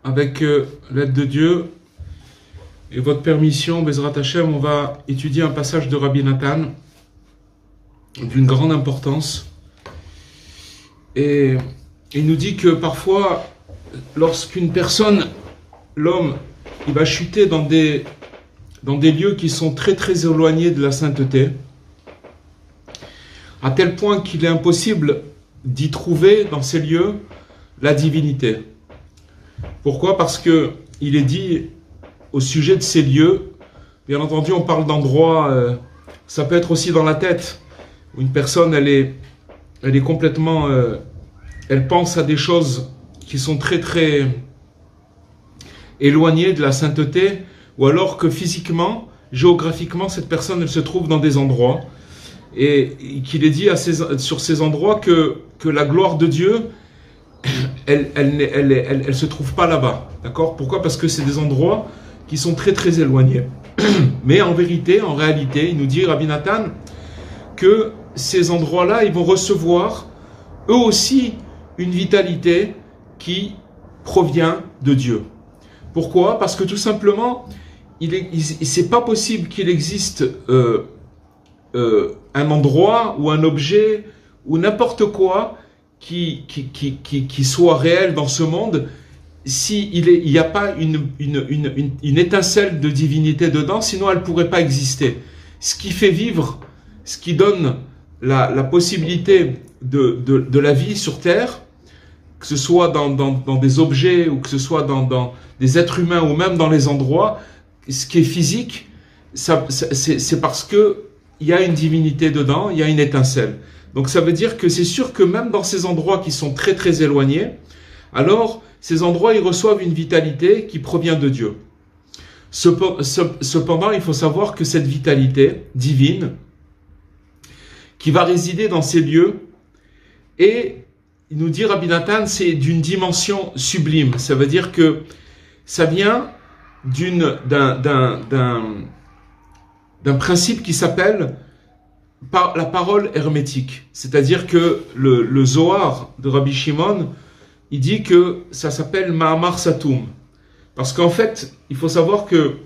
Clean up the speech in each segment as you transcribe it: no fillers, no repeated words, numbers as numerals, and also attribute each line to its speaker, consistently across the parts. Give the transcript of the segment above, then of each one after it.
Speaker 1: avec l'aide de Dieu et votre permission, Bezrat Hashem, on va étudier un passage de Rabbi Nathan d'une grande importance. Et il nous dit que parfois, lorsqu'une personne, l'homme, il va chuter dans des lieux qui sont très très éloignés de la sainteté, à tel point qu'il est impossible d'y trouver dans ces lieux la divinité. Pourquoi ? Parce que il est dit au sujet de ces lieux, bien entendu on parle d'endroits, ça peut être aussi dans la tête, où une personne elle est complètement, elle pense à des choses qui sont très très éloignées de la sainteté, ou alors que physiquement, géographiquement, cette personne elle se trouve dans des endroits, et qu'il est dit sur ces endroits que la gloire de Dieu elle se trouve pas là-bas, d'accord ? Pourquoi ? Parce que c'est des endroits qui sont très très éloignés. Mais en vérité, en réalité, il nous dit Rabbi Nathan que ces endroits-là, ils vont recevoir eux aussi une vitalité qui provient de Dieu. Pourquoi ? Parce que tout simplement, c'est pas possible qu'il existe un endroit ou un objet ou n'importe quoi qui soit réel dans ce monde s'il n'y a pas une étincelle de divinité dedans, sinon elle ne pourrait pas exister. Ce qui fait vivre, ce qui donne la possibilité de la vie sur Terre, que ce soit dans des objets ou que ce soit dans des êtres humains ou même dans les endroits, ce qui est physique, c'est parce que il y a une divinité dedans, il y a une étincelle. Donc ça veut dire que c'est sûr que même dans ces endroits qui sont très très éloignés, alors ces endroits ils reçoivent une vitalité qui provient de Dieu. Cependant, il faut savoir que cette vitalité divine qui va résider dans ces lieux, et il nous dit Rabbi Nathan, c'est d'une dimension sublime. Ça veut dire que ça vient d'un principe qui s'appelle la parole hermétique. C'est-à-dire que le Zohar de Rabbi Shimon, il dit que ça s'appelle Ma'amar Satum. Parce qu'en fait, il faut savoir que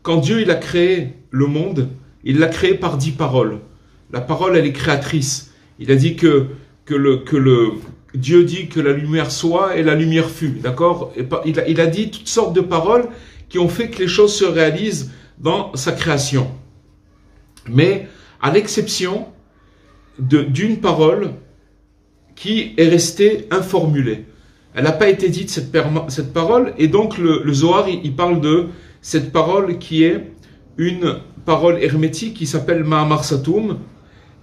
Speaker 1: quand Dieu il a créé le monde, il l'a créé par 10 paroles. La parole, elle est créatrice. Il a dit que Dieu dit que la lumière soit et la lumière fut. D'accord ? Il a dit toutes sortes de paroles qui ont fait que les choses se réalisent dans sa création. Mais à l'exception d'une parole qui est restée informulée. Elle n'a pas été dite cette parole, et donc le Zohar il parle de cette parole qui est une parole hermétique qui s'appelle Ma'amar Satum,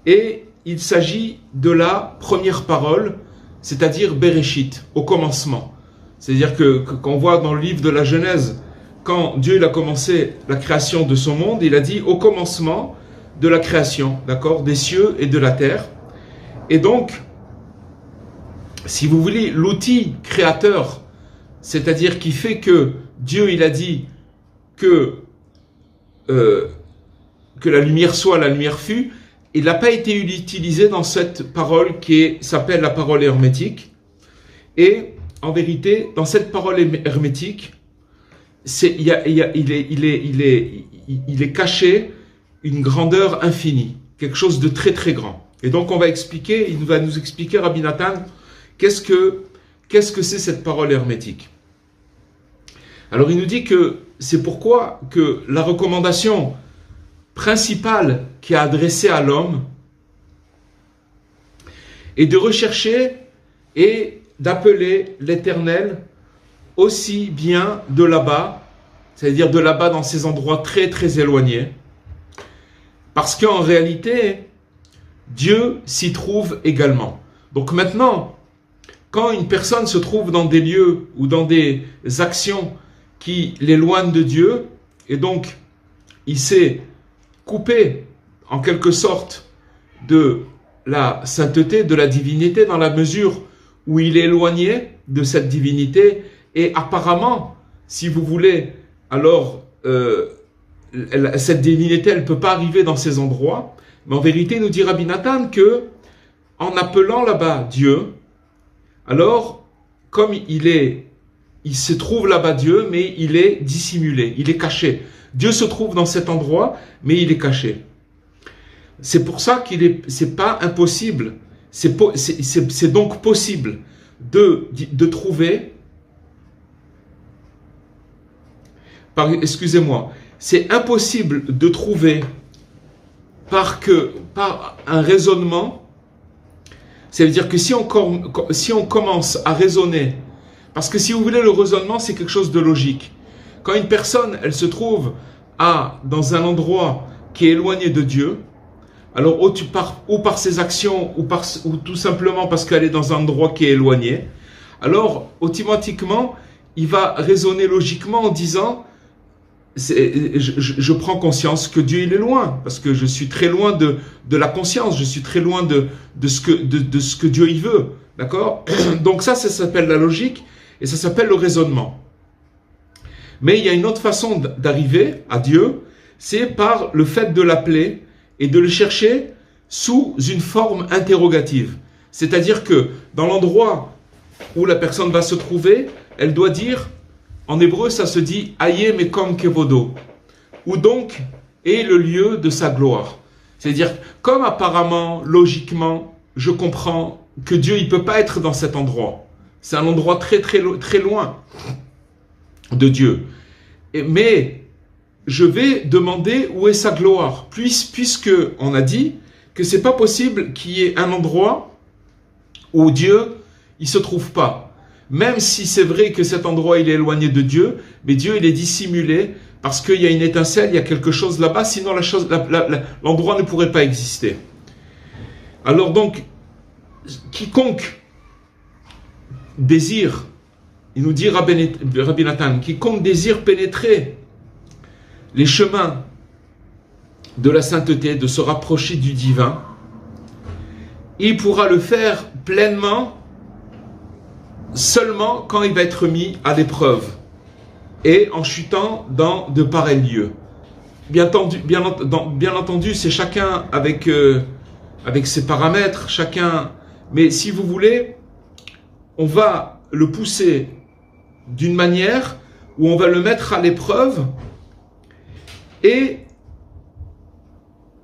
Speaker 1: et il s'agit de la première parole, c'est-à-dire Bereshit, au commencement. C'est-à-dire que quand on voit dans le livre de la Genèse, quand Dieu il a commencé la création de son monde, il a dit au commencement de la création, d'accord, des cieux et de la terre. Et donc, si vous voulez, l'outil créateur, c'est-à-dire qui fait que Dieu il a dit que la lumière soit, la lumière fut, il n'a pas été utilisé dans cette parole qui s'appelle la parole hermétique. Et en vérité, dans cette parole hermétique, il est caché une grandeur infinie, quelque chose de très très grand. Et donc il va nous expliquer Rabbi Nathan, qu'est-ce que c'est cette parole hermétique. Alors il nous dit que c'est pourquoi que la recommandation principale qui est adressée à l'homme est de rechercher et d'appeler l'Éternel aussi bien de là-bas, c'est-à-dire de là-bas dans ces endroits très très éloignés, parce qu'en réalité, Dieu s'y trouve également. Donc maintenant, quand une personne se trouve dans des lieux ou dans des actions qui l'éloignent de Dieu, et donc il s'est coupé en quelque sorte de la sainteté, de la divinité, dans la mesure où il est éloigné de cette divinité, et apparemment, si vous voulez, alors cette divinité, elle ne peut pas arriver dans ces endroits, mais en vérité, nous dit Rabbi Nathan que, en appelant là-bas Dieu, alors, comme il est il se trouve là-bas Dieu, mais il est dissimulé, il est caché. Dieu se trouve dans cet endroit, mais il est caché. C'est pour ça c'est pas impossible, c'est donc possible de trouver, excusez-moi, c'est impossible de trouver par un raisonnement. Ça veut dire que si on commence à raisonner, parce que si vous voulez, le raisonnement, c'est quelque chose de logique. Quand une personne, elle se trouve dans un endroit qui est éloigné de Dieu, alors ou par ses actions, ou tout simplement parce qu'elle est dans un endroit qui est éloigné, alors automatiquement, il va raisonner logiquement en disant, je prends conscience que Dieu il est loin, parce que je suis très loin de la conscience, je suis très loin de ce que Dieu il veut, d'accord? Donc ça s'appelle la logique, et ça s'appelle le raisonnement. Mais il y a une autre façon d'arriver à Dieu, c'est par le fait de l'appeler et de le chercher sous une forme interrogative. C'est-à-dire que dans l'endroit où la personne va se trouver, elle doit dire, en hébreu ça se dit « Aye mekom kevodo » où donc est le lieu de sa gloire. C'est-à-dire, comme apparemment, logiquement, je comprends que Dieu il peut pas être dans cet endroit. C'est un endroit très très très loin de Dieu. Mais je vais demander où est sa gloire, puisque on a dit que c'est pas possible qu'il y ait un endroit où Dieu il se trouve pas. Même si c'est vrai que cet endroit il est éloigné de Dieu, mais Dieu il est dissimulé parce qu'il y a une étincelle, il y a quelque chose là-bas, sinon l'endroit ne pourrait pas exister. Alors donc, quiconque désire, il nous dit Rabbi Nathan, quiconque désire pénétrer les chemins de la sainteté, de se rapprocher du divin, il pourra le faire pleinement seulement quand il va être mis à l'épreuve et en chutant dans de pareils lieux. Bien entendu, c'est chacun avec ses paramètres, chacun. Mais si vous voulez, on va le pousser d'une manière où on va le mettre à l'épreuve. Et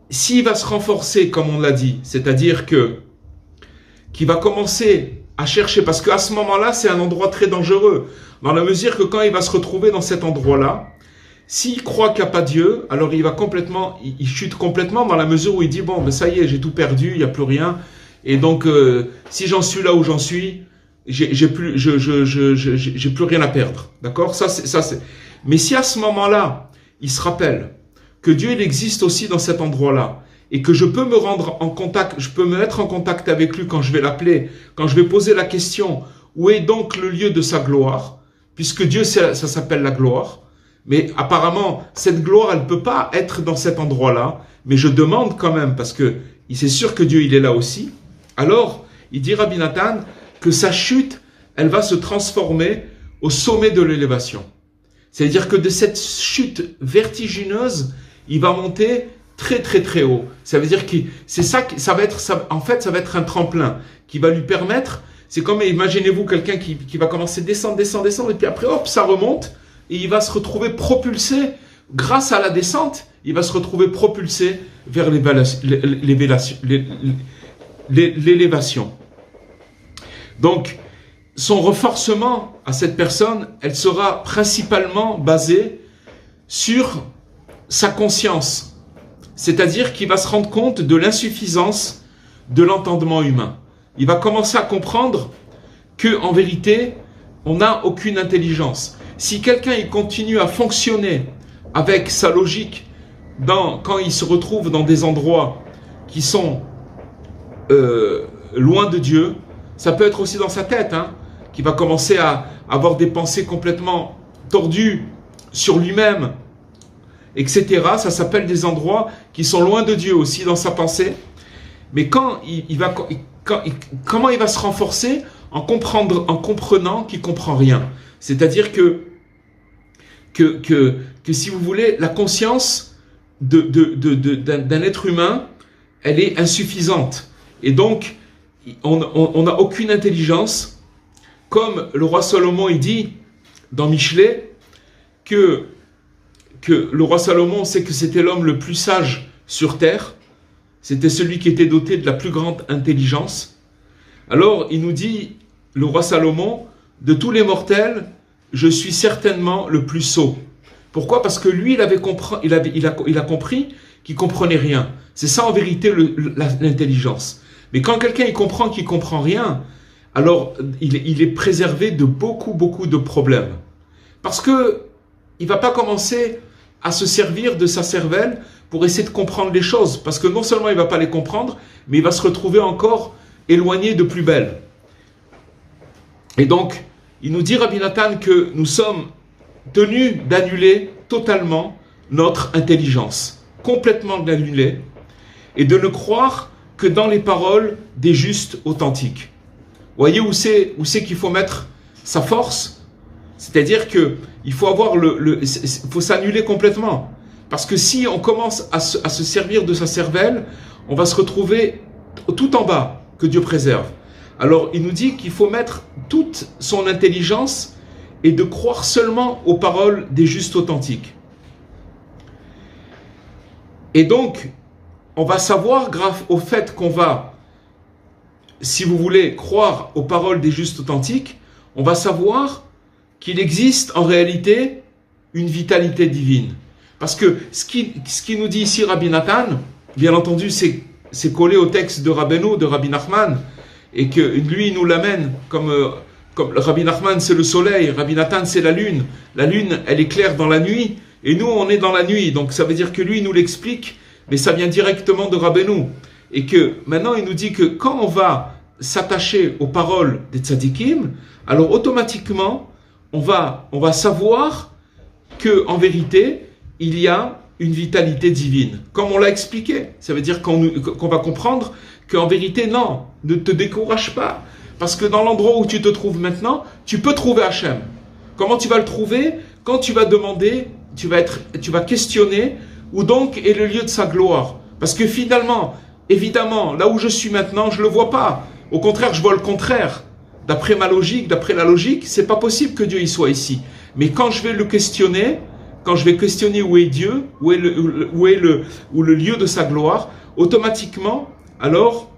Speaker 1: s'il va se renforcer, comme on l'a dit, c'est-à-dire qu'il va commencer à chercher, parce qu'à ce moment-là, c'est un endroit très dangereux, dans la mesure que quand il va se retrouver dans cet endroit-là, s'il croit qu'il n'y a pas Dieu, alors il chute complètement dans la mesure où il dit, bon, ben ça y est, j'ai tout perdu, il n'y a plus rien, et donc, si j'en suis là où j'en suis, j'ai plus rien à perdre, d'accord? Mais si à ce moment-là, il se rappelle que Dieu il existe aussi dans cet endroit-là et que je peux me rendre en contact, je peux me mettre en contact avec lui quand je vais l'appeler, quand je vais poser la question où est donc le lieu de sa gloire, puisque Dieu ça s'appelle la gloire, mais apparemment cette gloire elle peut pas être dans cet endroit-là, mais je demande quand même parce que c'est sûr que Dieu il est là aussi. Alors il dit Rabbi Nathan que sa chute elle va se transformer au sommet de l'élévation. C'est-à-dire que de cette chute vertigineuse, il va monter très très très haut. Ça veut dire que ça va être un tremplin qui va lui permettre, c'est comme, imaginez-vous quelqu'un qui va commencer descendre, et puis après hop, ça remonte, et il va se retrouver propulsé, grâce à la descente, il va se retrouver propulsé vers l'élévation. Donc, son renforcement à cette personne, elle sera principalement basée sur sa conscience. C'est-à-dire qu'il va se rendre compte de l'insuffisance de l'entendement humain. Il va commencer à comprendre que, en vérité, on n'a aucune intelligence. Si quelqu'un il continue à fonctionner avec sa logique quand il se retrouve dans des endroits qui sont loin de Dieu, ça peut être aussi dans sa tête, qui va commencer à avoir des pensées complètement tordues sur lui-même, etc. Ça s'appelle des endroits qui sont loin de Dieu aussi dans sa pensée. Mais comment il va se renforcer en comprenant qu'il comprend rien. C'est-à-dire que si vous voulez, la conscience d'un être humain, elle est insuffisante. Et donc, on n'a aucune intelligence. Comme le roi Salomon, il dit, dans Michelet que le roi Salomon sait que c'était l'homme le plus sage sur terre, c'était celui qui était doté de la plus grande intelligence. Alors il nous dit, le roi Salomon, de tous les mortels, je suis certainement le plus sot. Pourquoi? Parce que lui, il a compris qu'il comprenait rien. C'est ça en vérité l'intelligence. Mais quand quelqu'un il comprend qu'il comprend rien, alors il est préservé de beaucoup de problèmes. Parce que il va pas commencer à se servir de sa cervelle pour essayer de comprendre les choses. Parce que non seulement il va pas les comprendre, mais il va se retrouver encore éloigné de plus belle. Et donc, il nous dit, Rabbi Nathan, que nous sommes tenus d'annuler totalement notre intelligence, complètement de l'annuler, et de ne croire que dans les paroles des justes authentiques. Voyez où c'est qu'il faut mettre sa force? C'est-à-dire qu'il faut avoir faut s'annuler complètement. Parce que si on commence à se servir de sa cervelle, on va se retrouver tout en bas, que Dieu préserve. Alors, il nous dit qu'il faut mettre toute son intelligence et de croire seulement aux paroles des justes authentiques. Et donc, on va savoir, grâce au fait qu'on va, si vous voulez, croire aux paroles des justes authentiques, on va savoir qu'il existe en réalité une vitalité divine. Parce que ce qui nous dit ici Rabbi Nathan, bien entendu, c'est collé au texte de Rabbeinu, de Rabbi Nachman, et que lui, il nous l'amène comme Rabbi Nachman, c'est le soleil, Rabbi Nathan, c'est la lune. La lune, elle éclaire dans la nuit, et nous, on est dans la nuit. Donc, ça veut dire que lui, il nous l'explique, mais ça vient directement de Rabbeinu. Et que maintenant, il nous dit que quand on va s'attacher aux paroles des tzadikim, alors automatiquement, on va savoir que en vérité, il y a une vitalité divine. Comme on l'a expliqué, ça veut dire qu'on va comprendre qu'en vérité, non, ne te décourage pas. Parce que dans l'endroit où tu te trouves maintenant, tu peux trouver Hachem. Comment tu vas le trouver? Quand tu vas demander, tu vas questionner où donc est le lieu de sa gloire. Parce que finalement, évidemment, là où je suis maintenant, je ne le vois pas. Au contraire, je vois le contraire. D'après ma logique, d'après la logique, c'est pas possible que Dieu y soit ici. Mais quand je vais le questionner, quand je vais questionner où est Dieu, où est le lieu de sa gloire, automatiquement, alors,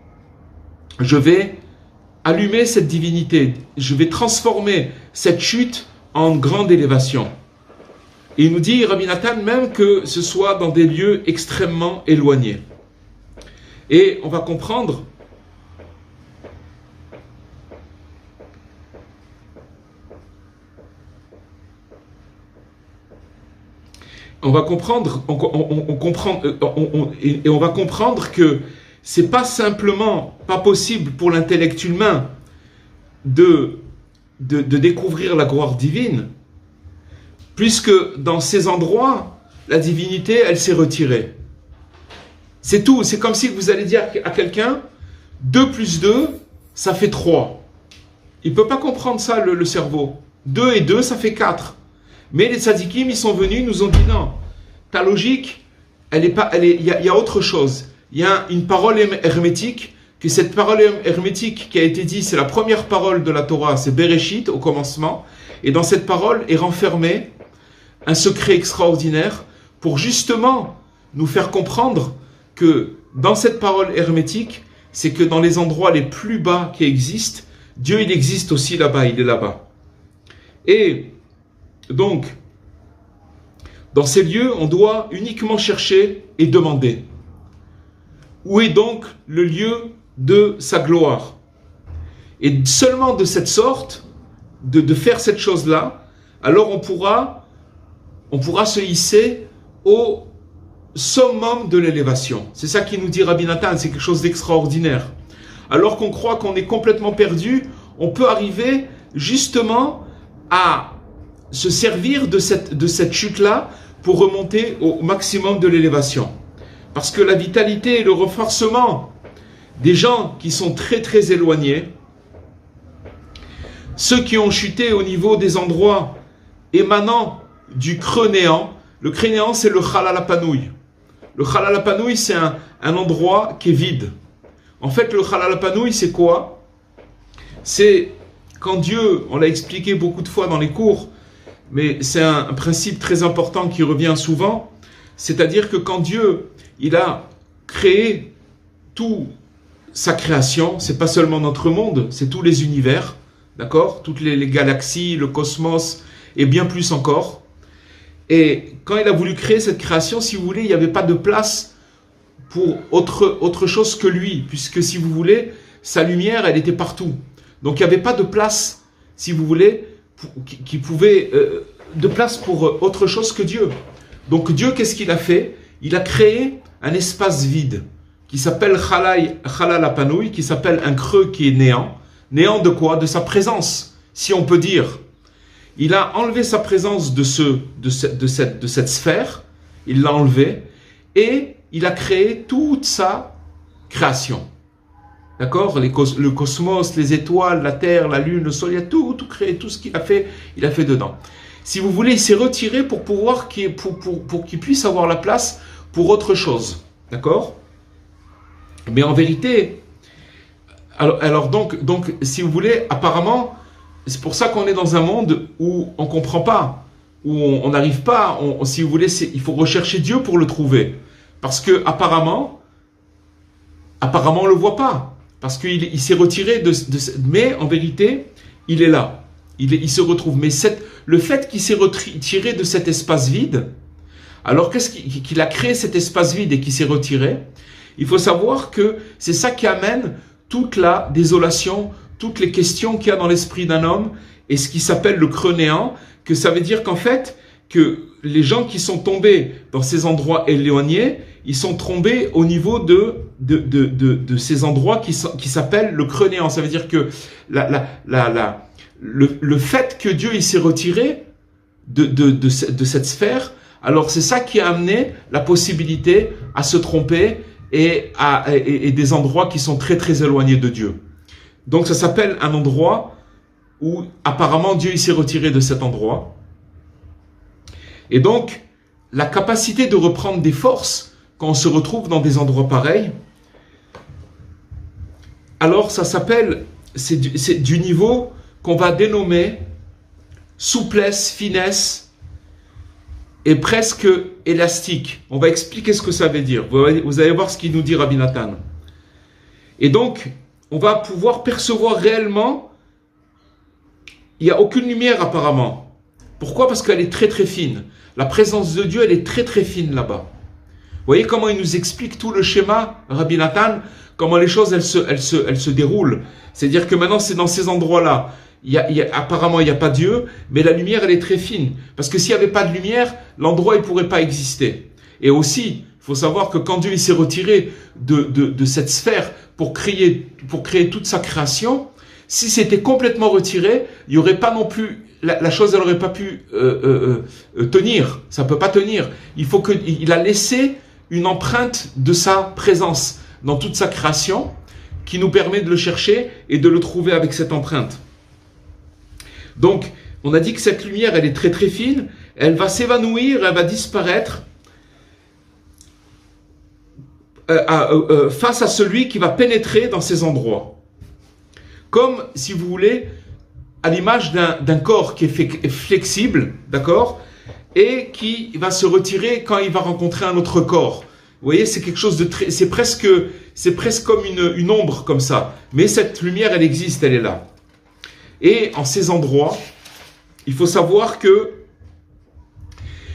Speaker 1: je vais allumer cette divinité. Je vais transformer cette chute en grande élévation. Et il nous dit, Rabbi Nathan, même que ce soit dans des lieux extrêmement éloignés. Et on va comprendre on va comprendre que c'est pas simplement pas possible pour l'intellect humain de découvrir la gloire divine, puisque dans ces endroits, la divinité, elle s'est retirée. C'est tout. C'est comme si vous allez dire à quelqu'un, 2 plus 2, ça fait 3. Il ne peut pas comprendre ça, le cerveau. 2 et 2, ça fait 4. Mais les tzadikim, ils sont venus, ils nous ont dit non. Ta logique, il y a autre chose. Il y a une parole hermétique, que cette parole hermétique qui a été dite, c'est la première parole de la Torah, c'est Bereshit, au commencement. Et dans cette parole est renfermé un secret extraordinaire pour justement nous faire comprendre que dans cette parole hermétique, c'est que dans les endroits les plus bas qui existent, Dieu, il existe aussi là-bas, il est là-bas. Et donc, dans ces lieux, on doit uniquement chercher et demander. Où est donc le lieu de sa gloire? Et seulement de cette sorte, de faire cette chose-là, alors on pourra se hisser au summum de l'élévation. C'est ça qui nous dit Rabbi Nathan, c'est quelque chose d'extraordinaire. Alors qu'on croit qu'on est complètement perdu, on peut arriver justement à se servir de cette chute-là pour remonter au maximum de l'élévation. Parce que la vitalité et le renforcement des gens qui sont très très éloignés, ceux qui ont chuté au niveau des endroits émanant du creux néant, le creux néant c'est le Chalal HaPanouï. Le Chalal HaPanouï c'est un endroit qui est vide. En fait le Chalal HaPanouï c'est quoi? C'est quand Dieu, on l'a expliqué beaucoup de fois dans les cours, mais c'est un principe très important qui revient souvent, c'est-à-dire que quand Dieu, il a créé toute sa création, c'est pas seulement notre monde, c'est tous les univers, d'accord, toutes les galaxies, le cosmos et bien plus encore. Et quand il a voulu créer cette création, si vous voulez, il n'y avait pas de place pour autre chose que lui, puisque si vous voulez, sa lumière, elle était partout. Donc il n'y avait pas de place, si vous voulez, qui pouvait de place pour autre chose que Dieu. Donc Dieu, qu'est-ce qu'il a fait? Il a créé un espace vide qui s'appelle Chalal Apanoui, qui s'appelle un creux qui est néant. Néant de quoi? De sa présence, si on peut dire. Il a enlevé sa présence de cette sphère, il l'a enlevé, et il a créé toute sa création. D'accord? Le cosmos, les étoiles, la terre, la lune, le soleil, il a tout créé, tout ce qu'il a fait, il a fait dedans. Si vous voulez, il s'est retiré pour pouvoir pour qu'il puisse avoir la place pour autre chose. D'accord? Mais en vérité, alors donc, si vous voulez, apparemment, c'est pour ça qu'on est dans un monde où on ne comprend pas, où on n'arrive pas, si vous voulez, il faut rechercher Dieu pour le trouver. Parce que apparemment on ne le voit pas. Parce qu'il s'est retiré mais en vérité, il est là. Il se retrouve. Mais le fait qu'il s'est retiré de cet espace vide, alors qu'est-ce qu'il a créé cet espace vide et qu'il s'est retiré, il faut savoir que c'est ça qui amène toute la désolation, toutes les questions qu'il y a dans l'esprit d'un homme et ce qui s'appelle le creux néant, que ça veut dire qu'en fait, que les gens qui sont tombés dans ces endroits éloignés, ils sont tombés au niveau de ces endroits qui s'appellent le creux néant. Ça veut dire que le fait que Dieu il s'est retiré de cette sphère, alors c'est ça qui a amené la possibilité à se tromper et des endroits qui sont très très éloignés de Dieu. Donc ça s'appelle un endroit où apparemment Dieu il s'est retiré de cet endroit. Et donc la capacité de reprendre des forces quand on se retrouve dans des endroits pareils, alors ça s'appelle, c'est du niveau qu'on va dénommer souplesse, finesse et presque élastique. On va expliquer ce que ça veut dire. Vous allez voir ce qu'il nous dit Rabbi Nathan. Et donc, on va pouvoir percevoir réellement, il n'y a aucune lumière apparemment. Pourquoi? Parce qu'elle est très très fine. La présence de Dieu, elle est très très fine là-bas. Vous voyez comment il nous explique tout le schéma, Rabbi Nathan, comment les choses elles se déroulent. C'est-à-dire que maintenant c'est dans ces endroits-là, apparemment il n'y a pas Dieu, mais la lumière elle est très fine. Parce que s'il n'y avait pas de lumière, l'endroit il ne pourrait pas exister. Et aussi, il faut savoir que quand Dieu il s'est retiré de cette sphère pour créer toute sa création, si c'était complètement retiré, il n'y aurait pas non plus, la chose elle n'aurait pas pu tenir. Ça ne peut pas tenir. Il a laissé une empreinte de sa présence dans toute sa création qui nous permet de le chercher et de le trouver avec cette empreinte. Donc, on a dit que cette lumière, elle est très très fine, elle va s'évanouir, elle va disparaître face à celui qui va pénétrer dans ces endroits. Comme, si vous voulez, à l'image d'un corps qui est flexible, d'accord, et qui va se retirer quand il va rencontrer un autre corps. Vous voyez, c'est quelque chose de très, c'est presque comme une ombre comme ça. Mais cette lumière, elle existe, elle est là. Et en ces endroits, il faut savoir que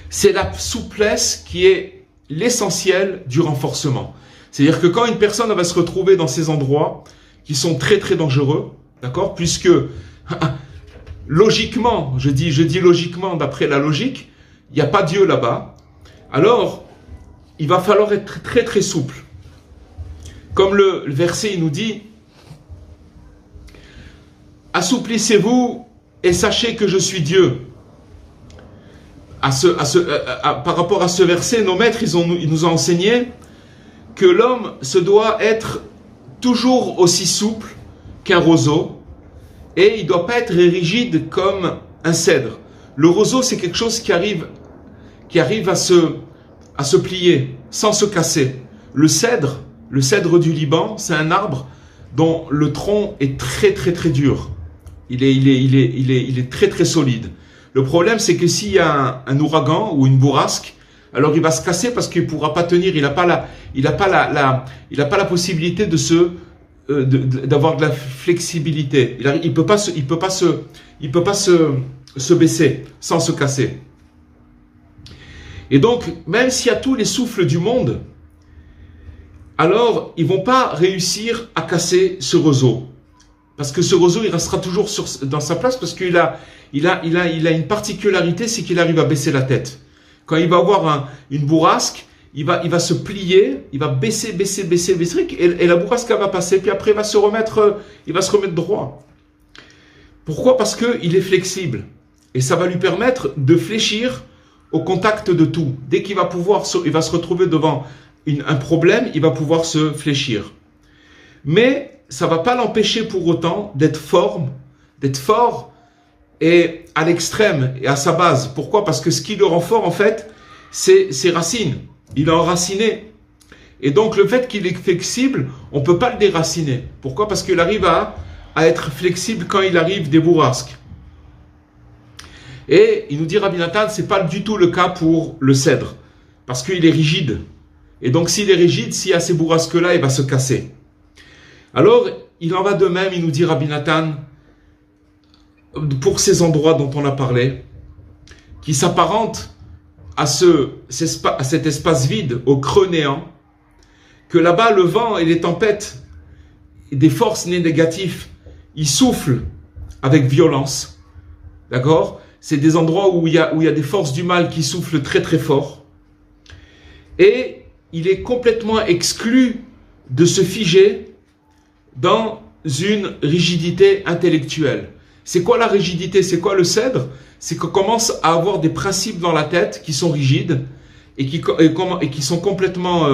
Speaker 1: c'est la souplesse qui est l'essentiel du renforcement. C'est-à-dire que quand une personne va se retrouver dans ces endroits qui sont très très dangereux, d'accord, puisque logiquement, je dis logiquement, d'après la logique, il n'y a pas Dieu là-bas, alors il va falloir être très très souple. Comme le verset il nous dit, assouplissez-vous et sachez que je suis Dieu. Par rapport à ce verset, nos maîtres ils nous ont enseigné que l'homme se doit être toujours aussi souple qu'un roseau et il ne doit pas être rigide comme un cèdre. Le roseau, c'est quelque chose qui arrive à se plier sans se casser. Le cèdre du Liban, c'est un arbre dont le tronc est très très très dur. Il est très très solide. Le problème, c'est que s'il y a un ouragan ou une bourrasque, alors il va se casser parce qu'il ne pourra pas tenir, il n'a pas la possibilité d'avoir de la flexibilité. Il peut pas se baisser sans se casser. Et donc, même s'il y a tous les souffles du monde, alors ils vont pas réussir à casser ce roseau. Parce que ce roseau, il restera toujours dans sa place parce qu'il a une particularité, c'est qu'il arrive à baisser la tête. Quand il va avoir une bourrasque, il va se plier, il va baisser, et la bourrasque va passer, puis après il va se remettre droit. Pourquoi? Parce qu'il est flexible. Et ça va lui permettre de fléchir au contact de tout. Dès qu'il va il va se retrouver devant un problème, il va pouvoir se fléchir. Mais ça ne va pas l'empêcher pour autant d'être fort et à l'extrême et à sa base. Pourquoi? Parce que ce qui le rend fort, en fait, c'est ses racines. Il est enraciné. Et donc, le fait qu'il est flexible, on ne peut pas le déraciner. Pourquoi? Parce qu'il arrive à être flexible quand il arrive des bourrasques. Et il nous dit, Rabbi Nathan, ce n'est pas du tout le cas pour le cèdre. Parce qu'il est rigide. Et donc, s'il est rigide, s'il y a ces bourrasques-là, il va se casser. Alors, il en va de même, il nous dit, Rabbi Nathan, pour ces endroits dont on a parlé, qui s'apparentent à cet espace vide, au creux néant, que là-bas, le vent et les tempêtes, des forces négatives, ils soufflent avec violence. D'accord? C'est des endroits où il y a des forces du mal qui soufflent très très fort. Et il est complètement exclu de se figer dans une rigidité intellectuelle. C'est quoi la rigidité? C'est quoi le cèdre? C'est qu'on commence à avoir des principes dans la tête qui sont rigides et qui sont complètement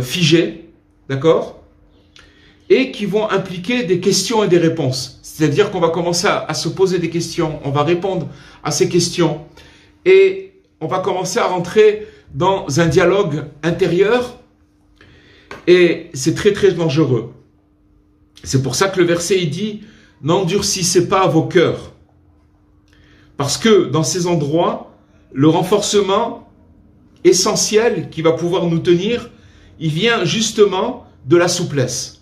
Speaker 1: figés, d'accord? Et qui vont impliquer des questions et des réponses. C'est-à-dire qu'on va commencer à se poser des questions, on va répondre à ces questions et on va commencer à rentrer dans un dialogue intérieur et c'est très très dangereux. C'est pour ça que le verset il dit « N'endurcissez pas vos cœurs ». Parce que dans ces endroits, le renforcement essentiel qui va pouvoir nous tenir, il vient justement de la souplesse.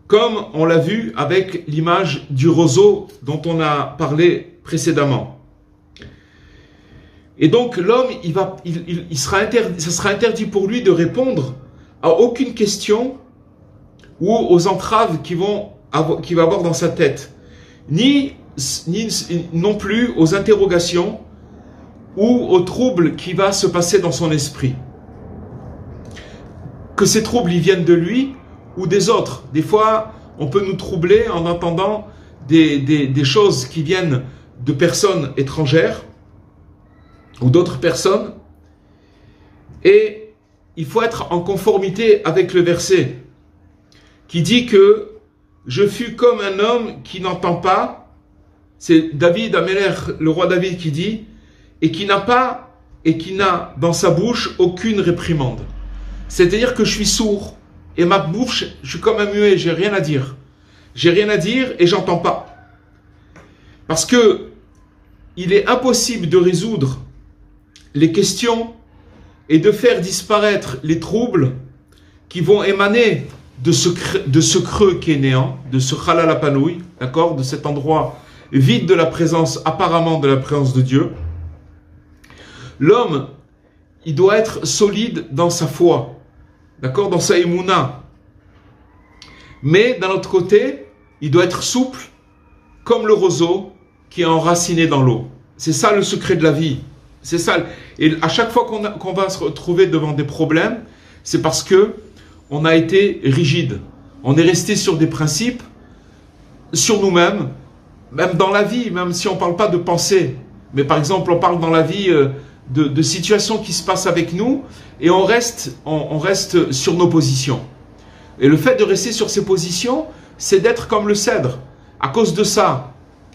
Speaker 1: Comme on l'a vu avec l'image du roseau dont on a parlé précédemment. Et donc l'homme, ça sera interdit pour lui de répondre à aucune question ou aux entraves qu'il va avoir dans sa tête, ni non plus aux interrogations ou aux troubles qui va se passer dans son esprit. Que ces troubles ils viennent de lui ou des autres. Des fois, on peut nous troubler en entendant des choses qui viennent de personnes étrangères ou d'autres personnes. Et il faut être en conformité avec le verset qui dit que je fus comme un homme qui n'entend pas. C'est David Améler, le roi David qui dit, et qui n'a dans sa bouche aucune réprimande. C'est-à-dire que je suis sourd et ma bouche, je suis comme un muet, j'ai rien à dire. J'ai rien à dire et j'entends pas. Parce que il est impossible de résoudre les questions et de faire disparaître les troubles qui vont émaner de ce creux qui est néant, de ce Chalal Hapanoui, d'accord, de cet endroit vide de la présence, apparemment de la présence de Dieu. L'homme, il doit être solide dans sa foi, d'accord, dans sa émouna. Mais d'un autre côté, il doit être souple comme le roseau qui est enraciné dans l'eau. C'est ça le secret de la vie. C'est ça. Et à chaque fois qu'on va se retrouver devant des problèmes, c'est parce que on a été rigide. On est resté sur des principes, sur nous-mêmes, même dans la vie, même si on ne parle pas de pensée. Mais par exemple, on parle dans la vie de situations qui se passent avec nous et on reste sur nos positions. Et le fait de rester sur ces positions, c'est d'être comme le cèdre. À cause de ça,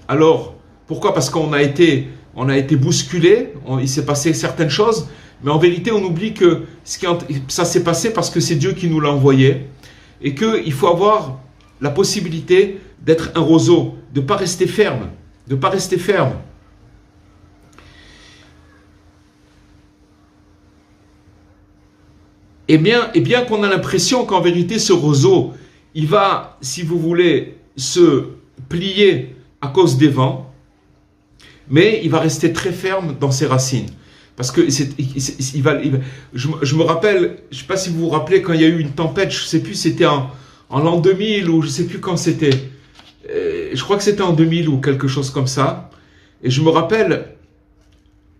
Speaker 1: alors, pourquoi? Parce qu'on a été bousculé, il s'est passé certaines choses, mais en vérité, on oublie que ça s'est passé parce que c'est Dieu qui nous l'a envoyé et qu'il faut avoir la possibilité d'être un roseau, de ne pas rester ferme, de ne pas rester ferme. Et bien qu'on a l'impression qu'en vérité, ce roseau, il va, si vous voulez, se plier à cause des vents, mais il va rester très ferme dans ses racines. Parce que je me rappelle, je ne sais pas si vous vous rappelez, quand il y a eu une tempête, je ne sais plus, c'était en l'an 2000 ou je ne sais plus quand c'était. Je crois que c'était en 2000 ou quelque chose comme ça. Et je me rappelle,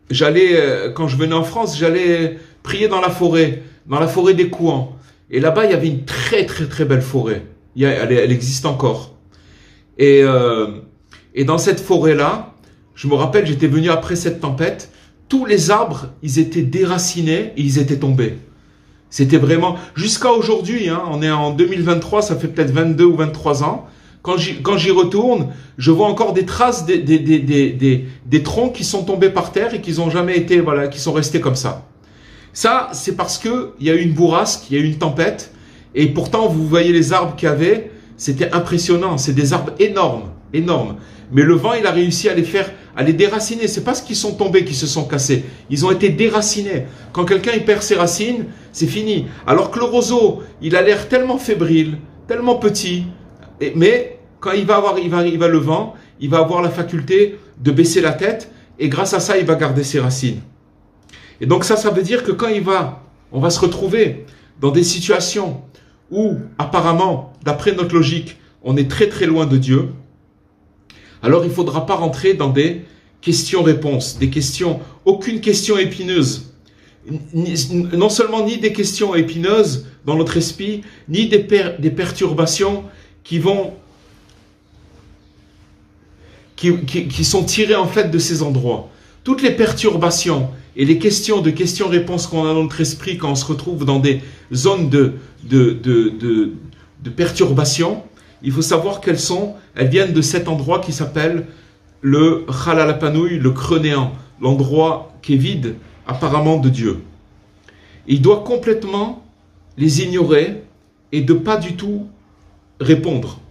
Speaker 1: quand je venais en France, j'allais prier dans la forêt des Kouans. Et là-bas, il y avait une très très très belle forêt. Elle existe encore. Et dans cette forêt-là, je me rappelle, j'étais venu après cette tempête, tous les arbres, ils étaient déracinés et ils étaient tombés. C'était vraiment, jusqu'à aujourd'hui, hein, on est en 2023, ça fait peut-être 22 ou 23 ans, quand j'y retourne, je vois encore des traces des troncs qui sont tombés par terre et qui n'ont jamais été, voilà, qui sont restés comme ça. Ça, c'est parce que il y a eu une bourrasque, il y a eu une tempête, et pourtant, vous voyez les arbres qu'il y avait, c'était impressionnant, c'est des arbres énormes, énormes. Mais le vent, il a réussi à les déraciner. C'est pas ce qu'ils sont tombés qui se sont cassés. Ils ont été déracinés. Quand quelqu'un il perd ses racines, c'est fini. Alors que le roseau, il a l'air tellement fébrile, tellement petit, mais quand il va le vent, il va avoir la faculté de baisser la tête, et grâce à ça, il va garder ses racines. Et donc ça veut dire que quand on va se retrouver dans des situations où, apparemment, d'après notre logique, on est très très loin de Dieu, alors il ne faudra pas rentrer dans des questions-réponses, aucune question épineuse. Non seulement ni des questions épineuses dans notre esprit, ni des perturbations qui sont tirées en fait de ces endroits. Toutes les perturbations et les questions-réponses qu'on a dans notre esprit quand on se retrouve dans des zones de perturbation, il faut savoir elles viennent de cet endroit qui s'appelle le Chalal Panouï, le creux néant, l'endroit qui est vide apparemment de Dieu. Il doit complètement les ignorer et de pas du tout répondre.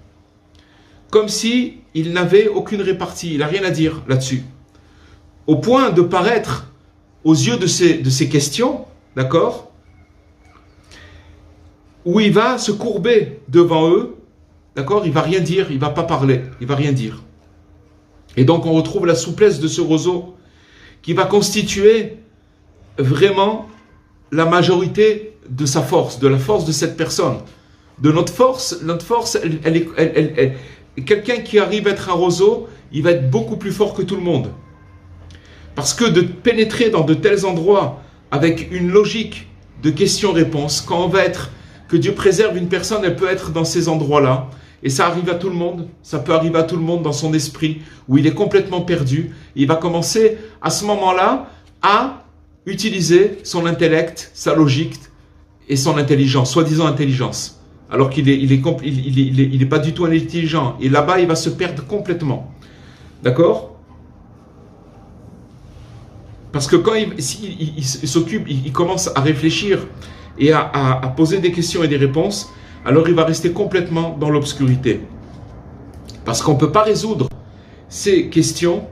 Speaker 1: Comme si il n'avait aucune répartie, il n'a rien à dire là-dessus. Au point de paraître aux yeux de ces questions, d'accord, où il va se courber devant eux. D'accord, il va rien dire, il va pas parler, il va rien dire. Et donc on retrouve la souplesse de ce roseau qui va constituer vraiment la majorité de sa force, de la force de cette personne. De notre force, quelqu'un qui arrive à être un roseau, il va être beaucoup plus fort que tout le monde. Parce que de pénétrer dans de tels endroits avec une logique de questions-réponses, quand on va être, que Dieu préserve une personne, elle peut être dans ces endroits-là. Et ça arrive à tout le monde, ça peut arriver à tout le monde dans son esprit, où il est complètement perdu. Il va commencer à ce moment-là à utiliser son intellect, sa logique et son intelligence, soi-disant intelligence. Alors qu'il est pas du tout intelligent. Et là-bas, il va se perdre complètement. D'accord ? Parce que quand il s'occupe, il commence à réfléchir et à poser des questions et des réponses, alors il va rester complètement dans l'obscurité. Parce qu'on ne peut pas résoudre ces questions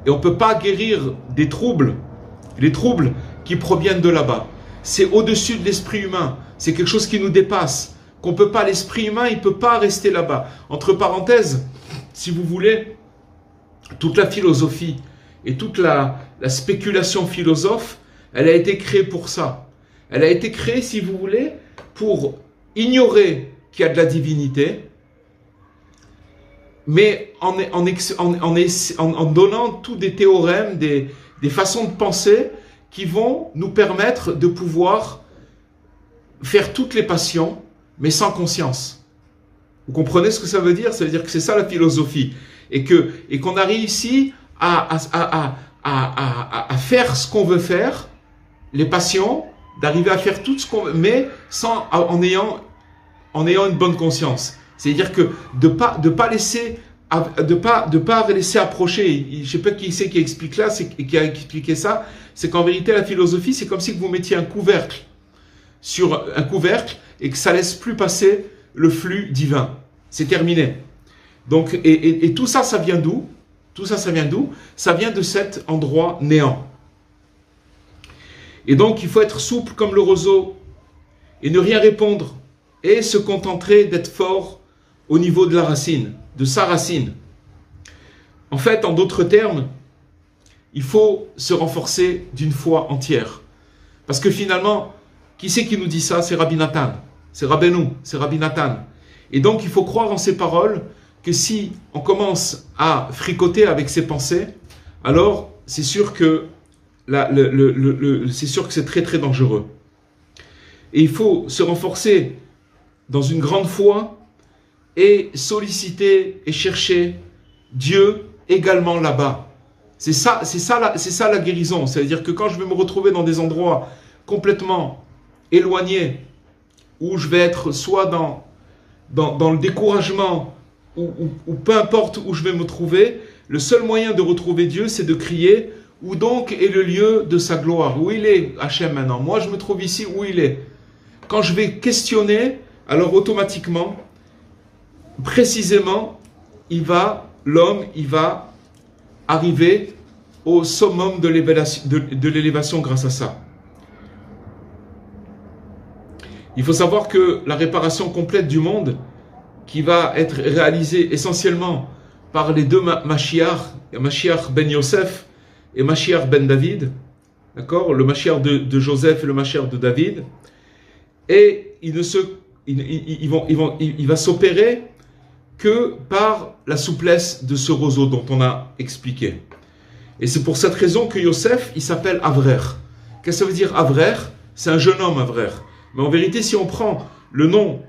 Speaker 1: et on ne peut pas guérir des troubles, les troubles qui proviennent de là-bas. C'est au-dessus de l'esprit humain, c'est quelque chose qui nous dépasse, qu'on peut pas, l'esprit humain, il ne peut pas rester là-bas. Entre parenthèses, si vous voulez, toute la philosophie et toute la spéculation philosophe, elle a été créée pour ça. Elle a été créée, si vous voulez, pour ignorer qu'il y a de la divinité, mais en donnant tous des théorèmes, des façons de penser qui vont nous permettre de pouvoir faire toutes les passions, mais sans conscience. Vous comprenez ce que ça veut dire? Ça veut dire que c'est ça la philosophie. Et qu'on a réussi à faire ce qu'on veut faire, les passions, d'arriver à faire tout ce qu'on veut, mais en ayant une bonne conscience. C'est-à-dire que de pas laisser approcher, je ne sais pas qui c'est qui explique là, qui a expliqué ça, c'est qu'en vérité la philosophie, c'est comme si vous mettiez un couvercle sur un couvercle et que ça laisse plus passer le flux divin. C'est terminé. Donc, et tout ça, ça vient d'où? Tout ça, ça vient d'où? Ça vient de cet endroit néant. Et donc, il faut être souple comme le roseau et ne rien répondre et se contenter d'être fort au niveau de la racine, de sa racine. En fait, en d'autres termes, il faut se renforcer d'une foi entière. Parce que finalement, qui c'est qui nous dit ça? C'est Rabbi Nathan, c'est Rabbeinu, c'est Rabbi Nathan. Et donc, il faut croire en ces paroles que si on commence à fricoter avec ses pensées, alors c'est sûr que c'est très très dangereux. Et il faut se renforcer dans une grande foi et solliciter et chercher Dieu également là-bas. C'est ça la guérison. C'est-à-dire que quand je vais me retrouver dans des endroits complètement éloignés, où je vais être soit dans le découragement, ou peu importe où je vais me trouver, le seul moyen de retrouver Dieu, c'est de crier, où donc est le lieu de sa gloire? Où il est, Hachem, maintenant? Moi, je me trouve ici, où il est? Quand je vais questionner, alors automatiquement, précisément, l'homme va arriver au summum de l'élévation grâce à ça. Il faut savoir que la réparation complète du monde, qui va être réalisée essentiellement par les deux Mashiach, Mashiach ben Yosef et Mashiach ben David, d'accord, le Mashiach de Joseph et le Mashiach de David, et il va s'opérer que par la souplesse de ce roseau dont on a expliqué. Et c'est pour cette raison que Yosef, il s'appelle Avrer. Qu'est-ce que ça veut dire Avrer? C'est un jeune homme, Avrer. Mais en vérité, si on prend le nom,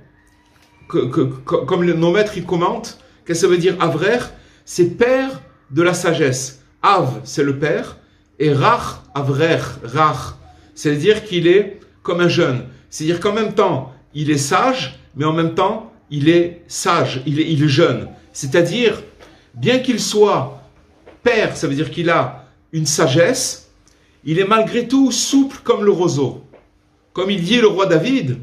Speaker 1: comme nos maîtres ils commentent, qu'est-ce que ça veut dire Avrer? C'est père de la sagesse. Av, c'est le père, et Rach, Avrer, Rach, c'est-à-dire qu'il est comme un jeune. C'est-à-dire qu'en même temps, il est sage, mais en même temps, il est sage, il est jeune. C'est-à-dire, bien qu'il soit père, ça veut dire qu'il a une sagesse, il est malgré tout souple comme le roseau. Comme il dit le roi David,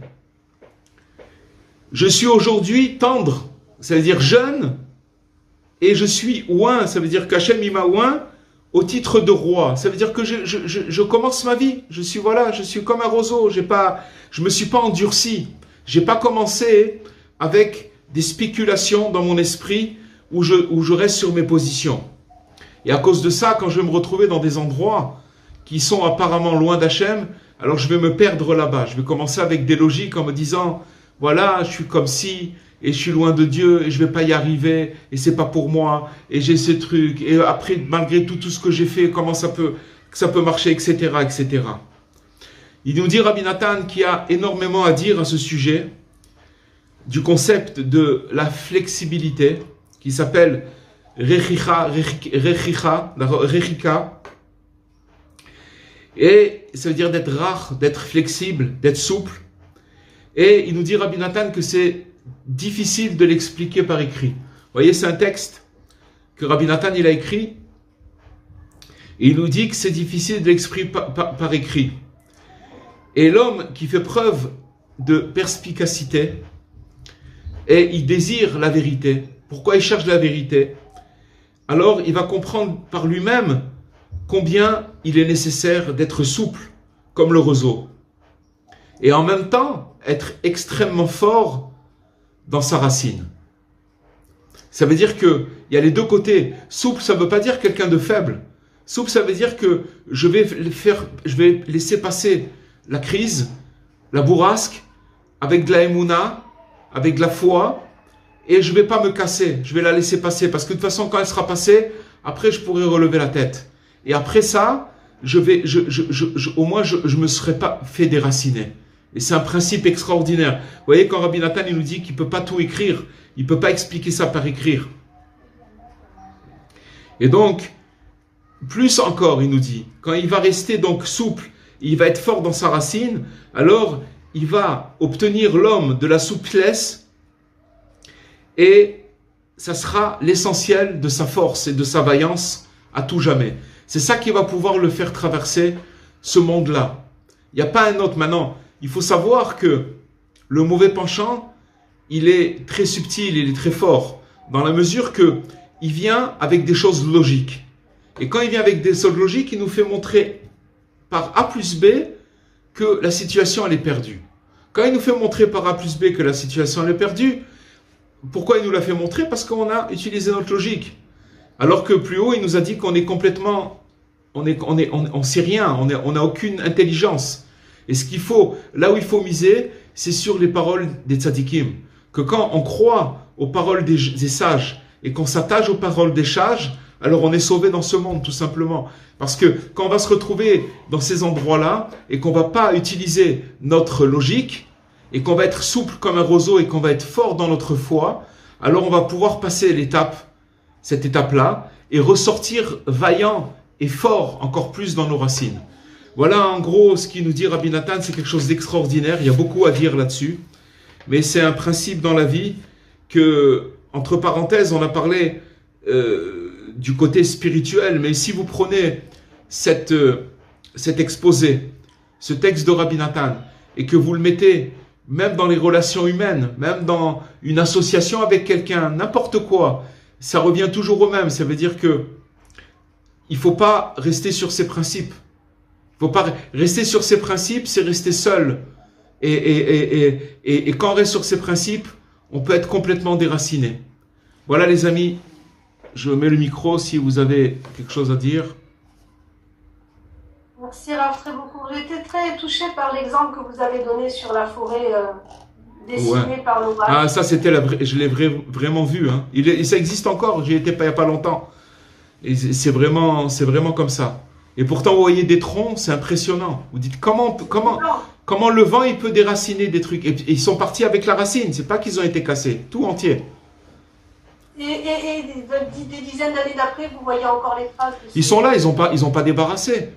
Speaker 1: je suis aujourd'hui tendre, ça veut dire jeune, et je suis oint, ça veut dire qu'Hachem il m'a oint au titre de roi. Ça veut dire que je commence ma vie, je suis comme un roseau, je me suis pas endurci, j'ai pas commencé avec des spéculations dans mon esprit où je reste sur mes positions. Et à cause de ça, quand je vais me retrouver dans des endroits qui sont apparemment loin d'Hachem, alors je vais me perdre là-bas. Je vais commencer avec des logiques en me disant, voilà, je suis comme ci, et je suis loin de Dieu, et je vais pas y arriver, et c'est pas pour moi, et j'ai ces trucs, et après, malgré tout ce que j'ai fait, comment ça peut marcher, etc., etc. Il nous dit, Rabbi Nathan, qui a énormément à dire à ce sujet, du concept de la flexibilité, qui s'appelle Rechika, et ça veut dire d'être rare, d'être flexible, d'être souple. Et il nous dit, Rabbi Nathan, que c'est difficile de l'expliquer par écrit. Vous voyez, c'est un texte que Rabbi Nathan il a écrit, et il nous dit que c'est difficile de l'exprimer par écrit. Et l'homme qui fait preuve de perspicacité, et il désire la vérité. Pourquoi il cherche la vérité? Alors il va comprendre par lui-même combien il est nécessaire d'être souple comme le roseau. Et en même temps, être extrêmement fort dans sa racine. Ça veut dire qu'il y a les deux côtés. Souple, ça ne veut pas dire quelqu'un de faible. Souple, ça veut dire que je vais laisser passer la crise, la bourrasque, avec de la émouna, avec de la foi, et je ne vais pas me casser, je vais la laisser passer, parce que de toute façon, quand elle sera passée, après je pourrai relever la tête. Et après ça, au moins je me serai pas fait déraciner. Et c'est un principe extraordinaire. Vous voyez, quand Rabbi Nathan il nous dit qu'il ne peut pas tout écrire, il ne peut pas expliquer ça par écrire. Et donc, plus encore, il nous dit, quand il va rester donc souple, il va être fort dans sa racine, alors il va obtenir l'homme de la souplesse, et ça sera l'essentiel de sa force et de sa vaillance à tout jamais. C'est ça qui va pouvoir le faire traverser ce monde-là. Il n'y a pas un autre. Maintenant, il faut savoir que le mauvais penchant, il est très subtil, il est très fort, dans la mesure que il vient avec des choses logiques. Et quand il vient avec des choses logiques, il nous fait montrer par A plus B que la situation elle est perdue. Quand il nous fait montrer par A plus B que la situation elle est perdue, pourquoi il nous l'a fait montrer? Parce qu'on a utilisé notre logique. Alors que plus haut, il nous a dit qu'on est complètement, on sait rien, on n'a aucune intelligence. Et ce qu'il faut, là où il faut miser, c'est sur les paroles des tzadikim. Que quand on croit aux paroles des sages et qu'on s'attache aux paroles des sages, alors on est sauvé dans ce monde, tout simplement. Parce que quand on va se retrouver dans ces endroits-là et qu'on va pas utiliser notre logique et qu'on va être souple comme un roseau et qu'on va être fort dans notre foi, alors on va pouvoir passer cette étape-là et ressortir vaillant et fort encore plus dans nos racines. Voilà en gros ce qu'il nous dit Rabbi Nathan, c'est quelque chose d'extraordinaire, il y a beaucoup à dire là-dessus, mais c'est un principe dans la vie que, entre parenthèses, on a parlé du côté spirituel, mais si vous prenez cet exposé, ce texte de Rabbi Nathan, et que vous le mettez même dans les relations humaines, même dans une association avec quelqu'un, n'importe quoi, ça revient toujours au même. Ça veut dire que il faut pas rester sur ses principes. Il faut pas rester sur ses principes, c'est rester seul. Et quand on reste sur ses principes, on peut être complètement déraciné. Voilà les amis, je mets le micro si vous avez quelque chose à dire.
Speaker 2: Merci Rav, très beaucoup. J'ai été très touchée par l'exemple que vous avez donné sur la forêt dessinée par l'orage.
Speaker 1: Ah, ça c'était je l'ai vraiment vu. Hein. Ça existe encore, j'y étais il n'y a pas longtemps. Et c'est vraiment comme ça. Et pourtant, vous voyez des troncs, c'est impressionnant. Vous dites comment le vent il peut déraciner des trucs. Et ils sont partis avec la racine, c'est pas qu'ils ont été cassés, tout entier.
Speaker 2: Et des dizaines d'années d'après, vous voyez encore les traces.
Speaker 1: Ils sont là, ils ont pas débarrassé.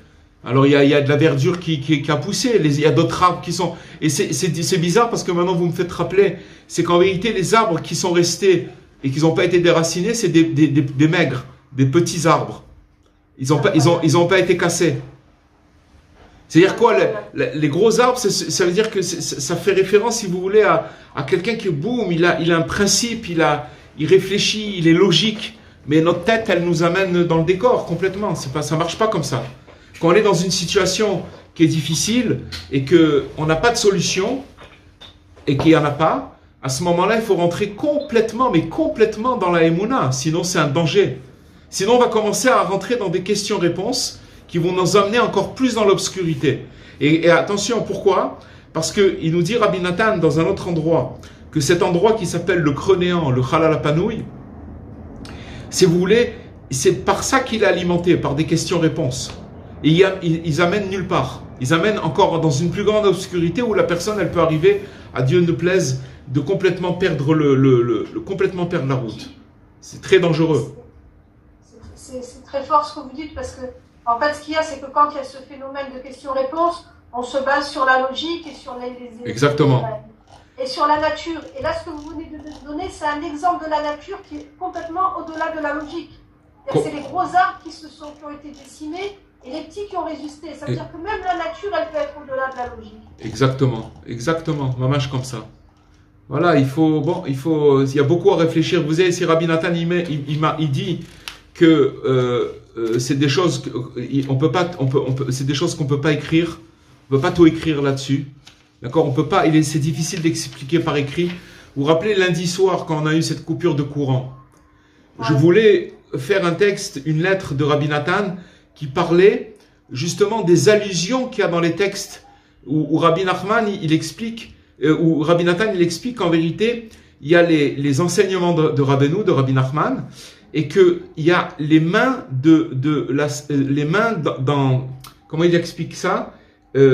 Speaker 1: Alors il y a de la verdure qui a poussé, il y a d'autres arbres qui sont... Et c'est bizarre parce que maintenant vous me faites rappeler, c'est qu'en vérité les arbres qui sont restés et qui n'ont pas été déracinés, c'est des maigres, des petits arbres. Ils ont pas été cassés. C'est-à-dire quoi, les gros arbres, ça veut dire que ça fait référence, si vous voulez, à quelqu'un qui, boum, il a un principe, il réfléchit, il est logique. Mais notre tête, elle nous amène dans le décor complètement. Ça marche pas comme ça. Quand on est dans une situation qui est difficile et qu'on n'a pas de solution et qu'il n'y en a pas, à ce moment-là, il faut rentrer complètement, mais complètement dans la Emouna. Sinon, c'est un danger. Sinon, on va commencer à rentrer dans des questions-réponses qui vont nous amener encore plus dans l'obscurité. Et attention, pourquoi? Parce qu'il nous dit, Rabbi Nathan, dans un autre endroit, que cet endroit qui s'appelle le creux néant, le Chalal HaPanouï, si vous voulez, c'est par ça qu'il est alimenté, par des questions-réponses. Et ils amènent nulle part. Ils amènent encore dans une plus grande obscurité où la personne, elle peut arriver, à Dieu ne plaise, de complètement perdre complètement perdre la route. C'est très dangereux.
Speaker 2: C'est très fort ce que vous dites parce que, en fait, ce qu'il y a, c'est que quand il y a ce phénomène de questions-réponses, on se base sur la logique et sur les
Speaker 1: Exactement.
Speaker 2: Et sur la nature. Et là, ce que vous venez de donner, c'est un exemple de la nature qui est complètement au-delà de la logique. C'est les gros arbres qui ont été décimés et les petits qui ont résisté. Ça veut dire que même la nature, elle peut être au-delà de la logique.
Speaker 1: Exactement. Mamage comme ça. Voilà, il y a beaucoup à réfléchir. Vous savez, si Rabbi Nathan, il dit que c'est des choses c'est des choses qu'on peut pas écrire. On peut pas tout écrire là-dessus. D'accord, on peut pas. C'est difficile d'expliquer par écrit. Vous vous rappelez lundi soir quand on a eu cette coupure de courant. Ouais. Je voulais faire un texte, une lettre de Rabbi Nathan qui parlait justement des allusions qu'il y a dans les textes où Rabbi Nachman il explique, où Rabbi Nathan il explique qu'en vérité il y a les enseignements de Rabbeinu, de Rabbi Nachman, et que il y a les mains les mains dans comment il explique ça. La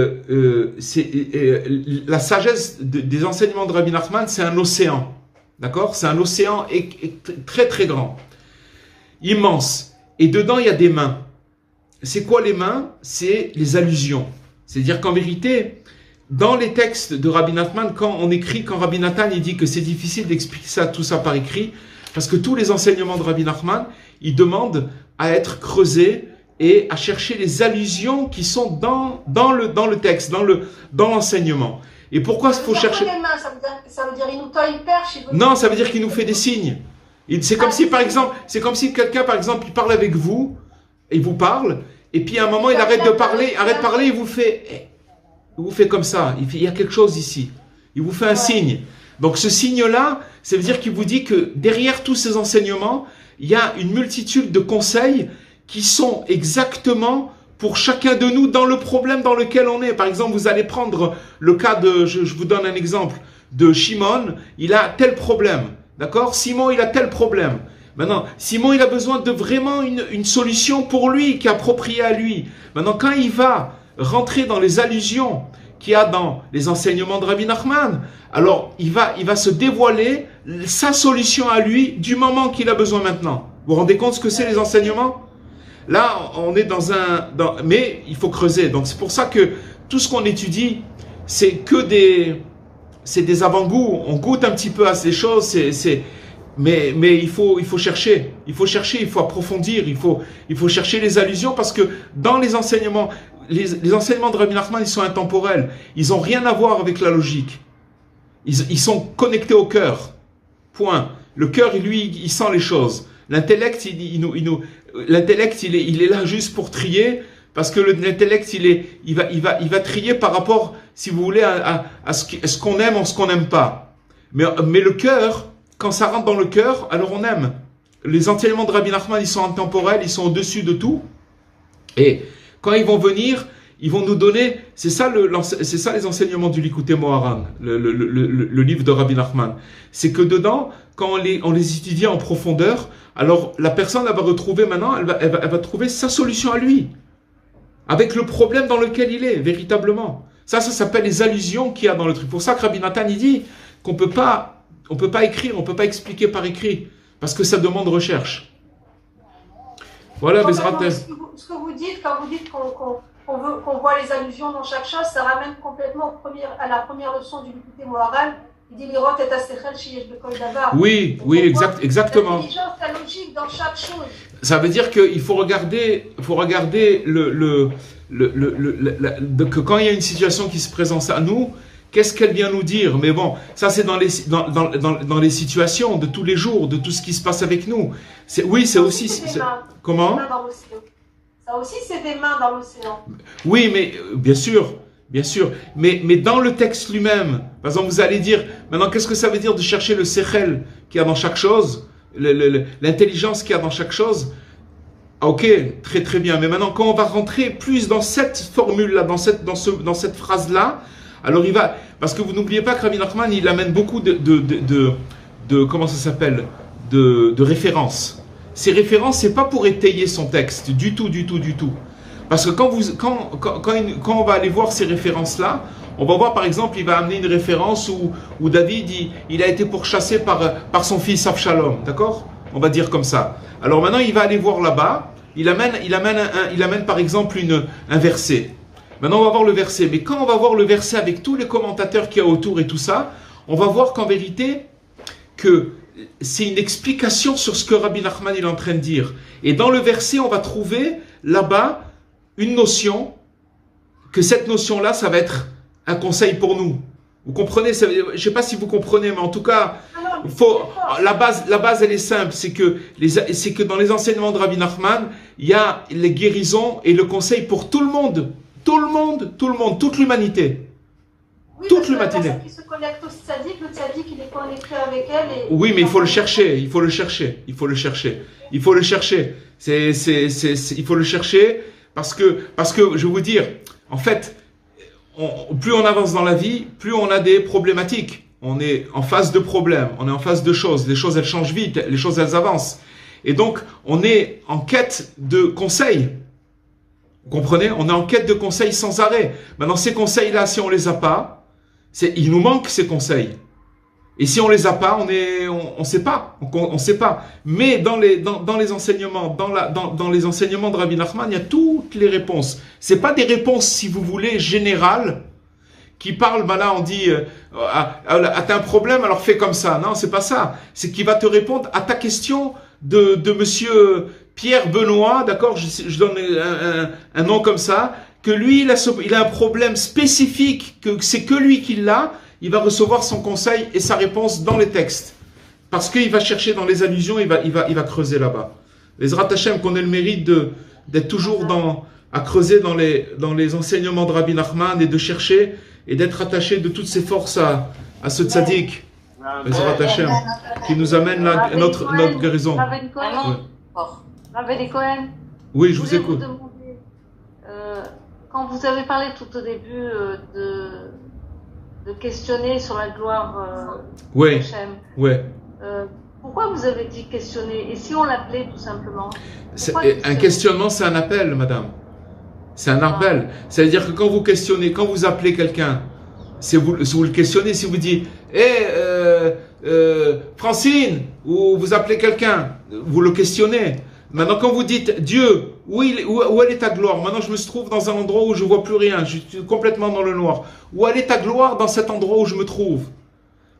Speaker 1: sagesse des enseignements de Rabbi Nachman, c'est un océan, d'accord? C'est un océan très très grand, immense, et dedans il y a des mains. C'est quoi les mains? C'est les allusions. C'est-à-dire qu'en vérité, dans les textes de Rabbi Nachman, quand Rabbi Nathan il dit que c'est difficile d'expliquer tout ça par écrit, parce que tous les enseignements de Rabbi Nachman, ils demandent à être creusés et à chercher les allusions qui sont dans le texte, dans l'enseignement. Et pourquoi il faut chercher...
Speaker 2: Ça veut dire il nous tend une perche.
Speaker 1: Non, ça veut dire qu'il nous fait des signes. C'est comme si, par exemple, c'est comme si quelqu'un, par exemple, il parle avec vous, il vous parle, et puis à un moment, il arrête de parler, il vous fait comme ça. Il y a quelque chose ici. Il vous fait un signe. Donc ce signe-là, ça veut dire qu'il vous dit que derrière tous ces enseignements, il y a une multitude de conseils qui sont exactement pour chacun de nous dans le problème dans lequel on est. Par exemple, vous allez prendre le cas de, je vous donne un exemple, de Shimon, il a tel problème, d'accord? Simon, il a tel problème. Maintenant, Simon, il a besoin de vraiment une solution pour lui, qui est appropriée à lui. Maintenant, quand il va rentrer dans les allusions qu'il y a dans les enseignements de Rabbi Nachman, alors il va se dévoiler sa solution à lui du moment qu'il a besoin maintenant. Vous vous rendez compte ce que c'est les enseignements? Là, on est mais il faut creuser. Donc c'est pour ça que tout ce qu'on étudie, c'est des avant-goûts. On goûte un petit peu à ces choses. Mais il faut chercher. Il faut approfondir. Il faut chercher les allusions parce que dans les enseignements, les enseignements de Rabbi Nachman, ils sont intemporels. Ils ont rien à voir avec la logique. Ils sont connectés au cœur. Point. Le cœur, lui, il sent les choses. L'intellect, l'intellect, il est là juste pour trier, parce que l'intellect, il va trier par rapport, si vous voulez, à ce qu'on aime ou ce qu'on n'aime pas. Mais le cœur, quand ça rentre dans le cœur, alors on aime. Les enseignements de Rabbi Nachman, ils sont intemporels, ils sont au-dessus de tout. Et quand ils vont venir, ils vont nous donner, c'est ça les enseignements du Likutei Moharan, le livre de Rabbi Nachman. C'est que dedans, quand on les étudie en profondeur, alors la personne, elle va retrouver maintenant, elle va trouver sa solution à lui, avec le problème dans lequel il est, véritablement. Ça s'appelle les allusions qu'il y a dans le truc. Pour ça que Rabbi Nathan, il dit qu'on peut pas écrire, on peut pas expliquer par écrit, parce que ça demande recherche. Voilà, Bezrat El.
Speaker 2: Ce que vous dites, quand vous dites qu'on voit les allusions dans chaque chose, ça ramène complètement à la première leçon du Likutei Moharan. Il dit l'irot et asechel sheyesh bekol davar.
Speaker 1: Oui, exactement.
Speaker 2: L'intelligence, la logique dans chaque chose.
Speaker 1: Ça veut dire qu'il faut regarder, que quand il y a une situation qui se présente à nous, qu'est-ce qu'elle vient nous dire? Mais bon, ça c'est dans les situations de tous les jours, de tout ce qui se passe avec nous. C'est aussi. Comment?
Speaker 2: Ça aussi, c'est des mains dans l'océan.
Speaker 1: Oui, mais bien sûr. Mais dans le texte lui-même, par exemple, vous allez dire, maintenant, qu'est-ce que ça veut dire de chercher le sechel qu'il y a dans chaque chose, l'intelligence qu'il y a dans chaque chose? Ah, ok, très très bien. Mais maintenant, quand on va rentrer plus dans cette formule-là, dans cette phrase-là, alors parce que vous n'oubliez pas que Rabbi Nachman, il amène beaucoup de comment ça s'appelle, de références. Ces références, c'est pas pour étayer son texte, du tout. Parce que quand on va aller voir ces références-là, on va voir par exemple, il va amener une référence où David, il a été pourchassé par son fils Avshalom, d'accord? On va dire comme ça. Alors maintenant, il va aller voir là-bas, il amène par exemple un verset. Maintenant, on va voir le verset. Mais quand on va voir le verset avec tous les commentateurs qu'il y a autour et tout ça, on va voir qu'en vérité, que c'est une explication sur ce que Rabbi Nachman il est en train de dire. Et dans le verset, on va trouver là-bas une notion, que cette notion-là, ça va être un conseil pour nous. Vous comprenez? Je ne sais pas si vous comprenez, mais en tout cas, la base, elle est simple. C'est que dans les enseignements de Rabbi Nachman, il y a les guérisons et le conseil pour tout le monde. Tout le monde, toute l'humanité.
Speaker 2: Oui, toute l'humanité. La personne qui se connecte au tzaddik, le tzaddik, il est connecté avec elle.
Speaker 1: Oui, mais il faut le chercher. Il faut le chercher. Parce que je vais vous dire, en fait, plus on avance dans la vie, plus on a des problématiques. On est en face de problèmes, on est en face de choses. Les choses, elles changent vite, les choses, elles avancent. Et donc, on est en quête de conseils. Vous comprenez? On est en quête de conseils sans arrêt. Maintenant, ces conseils-là, si on les a pas, il nous manque ces conseils. Et si on les a pas, on sait pas. On sait pas. Mais dans les enseignements, dans les enseignements de Rabbi Nachman, il y a toutes les réponses. C'est pas des réponses, si vous voulez, générales, qui parlent, là, on dit, t'as un problème, alors fais comme ça. Non, c'est pas ça. C'est qu'il va te répondre à ta question de monsieur Pierre Benoît, d'accord, je donne un nom comme ça, que lui, il a un problème spécifique, que c'est que lui qui l'a, il va recevoir son conseil et sa réponse dans les textes. parce qu'il va chercher dans les allusions, il va creuser là-bas. Les Zrat Hashem, qu'on ait le mérite d'être toujours à creuser dans les enseignements de Rabbi Nachman et de chercher et d'être attaché de toutes ses forces à ce tzaddik, les Zrat Hashem, qui nous amène notre guérison.
Speaker 3: Rabbi Cohen.
Speaker 1: Oui, je vous écoute.
Speaker 3: Demander, quand vous avez parlé tout au début de questionner sur la gloire
Speaker 1: oui,
Speaker 3: d'Hachem,
Speaker 1: ouais.
Speaker 3: Pourquoi vous avez dit questionner? Et si on l'appelait tout simplement?
Speaker 1: Un questionnement, c'est un appel, madame. C'est un appel. C'est-à-dire que quand vous questionnez, quand vous appelez quelqu'un, si vous le questionnez, si vous dites Francine, ou vous appelez quelqu'un, vous le questionnez. Maintenant, quand vous dites Dieu, où elle est ta gloire? Maintenant, je me trouve dans un endroit où je ne vois plus rien, je suis complètement dans le noir. Où elle est ta gloire dans cet endroit où je me trouve?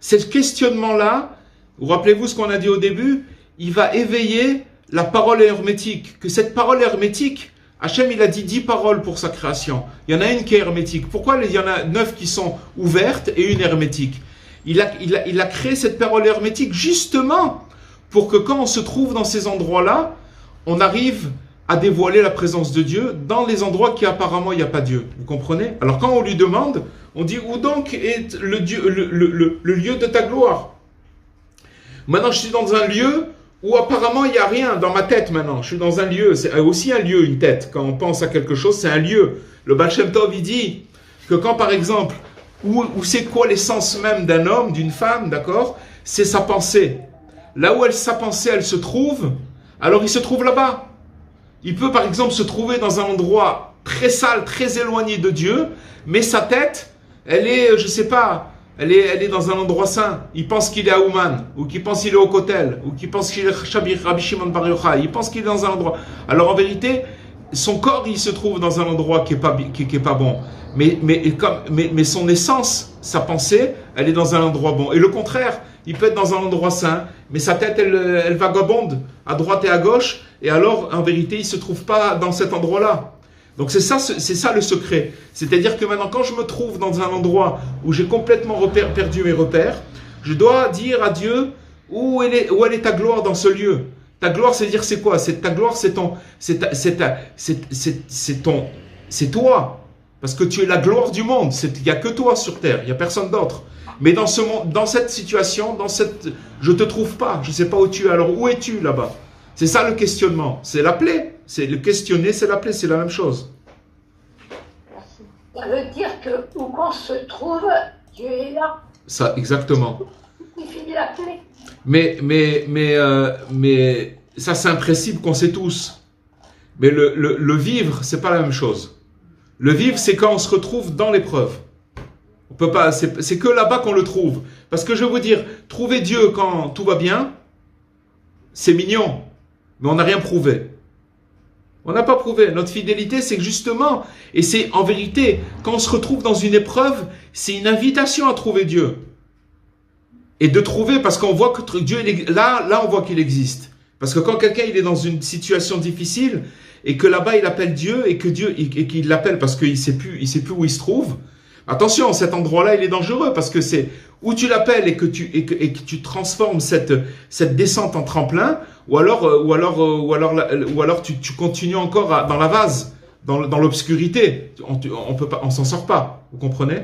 Speaker 1: Ce questionnement-là, vous rappelez-vous ce qu'on a dit au début? Il va éveiller la parole hermétique. Que cette parole hermétique, Hachem, il a dit 10 paroles pour sa création. Il y en a une qui est hermétique. Pourquoi il y en a 9 qui sont ouvertes et une hermétique? Il a créé cette parole hermétique justement pour que quand on se trouve dans ces endroits-là, on arrive à dévoiler la présence de Dieu dans les endroits qui apparemment il n'y a pas Dieu. Vous comprenez? Alors quand on lui demande, on dit où donc est le lieu de ta gloire? Maintenant je suis dans un lieu où apparemment il n'y a rien dans ma tête maintenant. Je suis dans un lieu, c'est aussi un lieu, une tête. Quand on pense à quelque chose, c'est un lieu. Le Baal Shem Tov, il dit que quand par exemple, où c'est quoi l'essence même d'un homme, d'une femme, d'accord? C'est sa pensée. Là où sa pensée, elle se trouve, alors il se trouve là-bas. Il peut par exemple se trouver dans un endroit très sale, très éloigné de Dieu, mais sa tête, elle est, je sais pas, elle est dans un endroit saint. Il pense qu'il est à Ouman, ou qu'il pense qu'il est au Kotel, ou qu'il pense qu'il est Rabbi Shimon Bar Yochai. Il pense qu'il est dans un endroit. Alors en vérité, son corps, il se trouve dans un endroit qui est pas bon. Mais son essence, sa pensée, elle est dans un endroit bon. Et le contraire, il peut être dans un endroit saint, mais sa tête, elle vagabonde à droite et à gauche, et alors, en vérité, il ne se trouve pas dans cet endroit-là. Donc c'est ça le secret. C'est-à-dire que maintenant, quand je me trouve dans un endroit où j'ai complètement perdu mes repères, je dois dire à Dieu où elle est ta gloire dans ce lieu. Ta gloire, c'est quoi? Ta gloire, c'est toi. Parce que tu es la gloire du monde. Il n'y a que toi sur terre. Il n'y a personne d'autre. Mais dans ce monde, dans cette situation, je ne te trouve pas. Je ne sais pas où tu es. Alors où es-tu là-bas? C'est ça le questionnement. C'est l'appeler. C'est le questionner, c'est l'appeler. C'est la même chose.
Speaker 4: Ça veut dire que où qu'on se trouve, Dieu est là.
Speaker 1: Ça, exactement.
Speaker 4: Il finit l'appeler.
Speaker 1: Mais ça, c'est un principe qu'on sait tous. Mais le vivre, c'est pas la même chose. Le vivre, c'est quand on se retrouve dans l'épreuve. On peut pas, c'est que là-bas qu'on le trouve. Parce que je veux vous dire, trouver Dieu quand tout va bien, c'est mignon, mais on n'a rien prouvé. On n'a pas prouvé. Notre fidélité, c'est que justement, et c'est en vérité, quand on se retrouve dans une épreuve, c'est une invitation à trouver Dieu. Et de trouver, parce qu'on voit que Dieu, là on voit qu'il existe. Parce que quand quelqu'un il est dans une situation difficile, et que là-bas il appelle Dieu, et qu'il l'appelle parce qu'il sait plus où il se trouve, attention, cet endroit-là il est dangereux, parce que c'est où tu l'appelles et que tu transformes cette descente en tremplin, ou alors tu continues encore dans la vase, dans l'obscurité. On s'en sort pas, vous comprenez?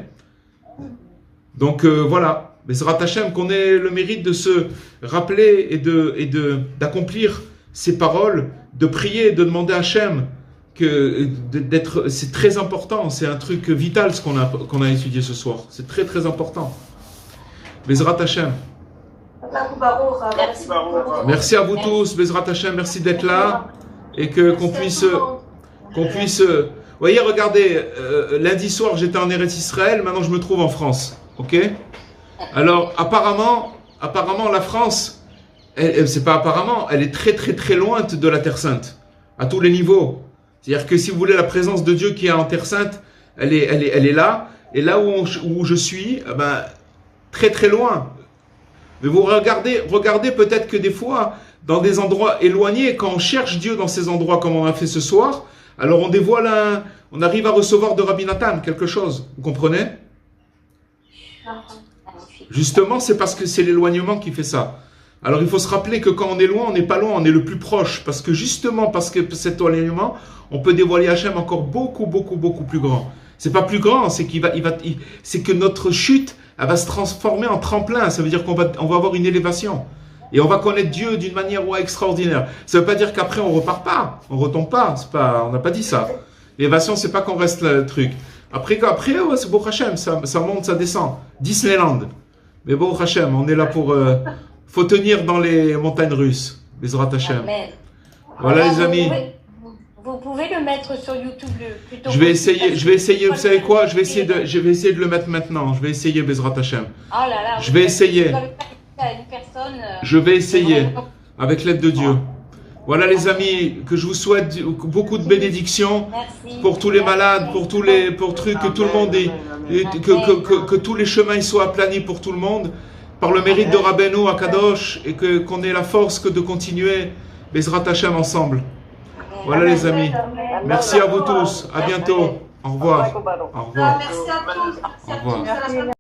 Speaker 1: Donc voilà. Mais Bezrat Hashem, qu'on ait le mérite de se rappeler et d'accomplir ces paroles, de prier, de demander à Hashem, c'est très important, c'est un truc vital ce qu'on a étudié ce soir. C'est très très important. Bezrat Hashem. Merci à vous tous, Bezrat Hashem, merci d'être là et qu'on puisse. Vous voyez, regardez, lundi soir j'étais en Eretz Israël, maintenant je me trouve en France, ok? Alors apparemment la France, c'est pas apparemment, elle est très très très loin de la Terre Sainte, à tous les niveaux. C'est-à-dire que si vous voulez la présence de Dieu qui est en Terre Sainte, elle est là, et là où je suis, très très loin. Mais vous regardez peut-être que des fois, dans des endroits éloignés, quand on cherche Dieu dans ces endroits comme on a fait ce soir, alors on dévoile on arrive à recevoir de Rabbi Nathan quelque chose, vous comprenez? Justement, c'est parce que c'est l'éloignement qui fait ça. Alors il faut se rappeler que quand on est loin, on n'est pas loin, on est le plus proche. Parce que justement, parce que cet alignement, on peut dévoiler Hachem encore beaucoup plus grand. C'est pas plus grand, c'est c'est que notre chute, elle va se transformer en tremplin. Ça veut dire qu'on va avoir une élévation. Et on va connaître Dieu d'une manière extraordinaire. Ça veut pas dire qu'après on repart pas, on retombe pas. On n'a pas dit ça. L'élévation, c'est pas qu'on reste le truc. Après, ouais, c'est beau Hachem, ça monte, ça descend. Disneyland. Mais beau Hachem, on est là pour... faut tenir dans les montagnes russes. Bezrat Hachem.
Speaker 4: Amen.
Speaker 1: Voilà
Speaker 4: Alors,
Speaker 1: les amis.
Speaker 4: Vous pouvez le mettre sur YouTube plutôt.
Speaker 1: Je vais essayer, vous savez quoi? Je vais essayer de le mettre maintenant. Je vais essayer Bezrat Hachem.
Speaker 4: Oh là là.
Speaker 1: Je vais essayer.
Speaker 4: Une personne,
Speaker 1: Je vais essayer, avec l'aide de Dieu. Voilà les amis, que je vous souhaite beaucoup de bénédictions.
Speaker 4: Merci.
Speaker 1: Pour tous les malades, pour trucs, que tout le monde que tous les chemins ils soient aplanis pour tout le monde, par le mérite de Rabbeinu Akadosh, et qu'on ait la force que de continuer Bezrat Hachem ensemble. Voilà les amis. Merci à vous tous. À bientôt. Au revoir. Au revoir.
Speaker 2: Merci à tous. Merci à
Speaker 1: Au revoir.
Speaker 2: tous. À la semaine